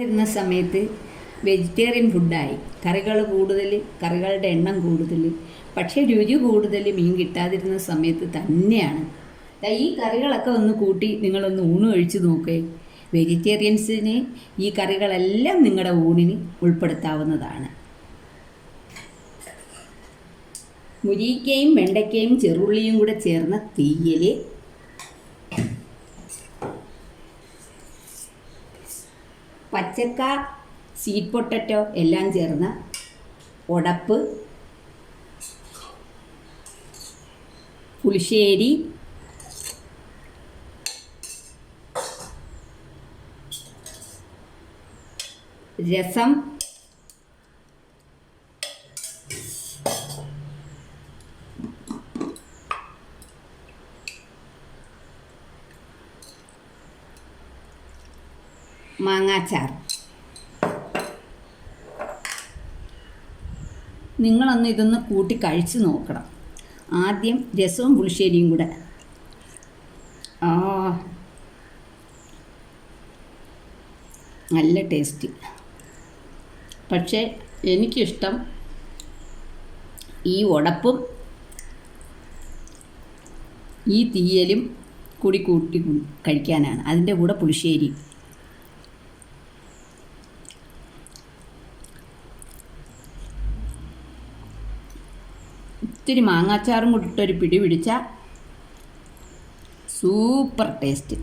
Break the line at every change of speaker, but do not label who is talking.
ഇരുന്ന സമയത്ത് വെജിറ്റേറിയൻ ഫുഡായി. കറികൾ കൂടുതൽ, കറികളുടെ എണ്ണം കൂടുതൽ, പക്ഷേ രുചി കൂടുതൽ മീൻ കിട്ടാതിരുന്ന സമയത്ത് തന്നെയാണ്. ഈ കറികളൊക്കെ ഒന്ന് കൂട്ടി നിങ്ങളൊന്ന് ഊണ് കഴിച്ച് നോക്കേ. വെജിറ്റേറിയൻസിന് ഈ കറികളെല്ലാം നിങ്ങളുടെ ഊണിന് ഉൾപ്പെടുത്താവുന്നതാണ്. മുരിങ്ങയും വെണ്ടയ്ക്കയും ചെറുള്ളിയും കൂടെ ചേർന്ന തീയൽ, പച്ചക്ക, സ്വീറ്റ് പൊട്ടറ്റോ എല്ലാം ചേർന്ന ഉടപ്പ്, പുളിശ്ശേരി, രസം, മാങ്ങാച്ചാർ. നിങ്ങളൊന്ന് ഇതൊന്ന് കൂട്ടി കഴിച്ച് നോക്കണം. ആദ്യം രസവും പുളിശ്ശേരിയും കൂടെ. നല്ല ടേസ്റ്റ്. പക്ഷേ എനിക്കിഷ്ടം ഈ ഉടപ്പും ഈ തീയലും കൂടി കൂട്ടി കഴിക്കാനാണ്. അതിൻ്റെ കൂടെ പുളിശ്ശേരി. ഇത്തിരി മാങ്ങാച്ചാറും കൂടി ഇട്ടൊരു പിടി പിടിച്ചാൽ സൂപ്പർ ടേസ്റ്റ്.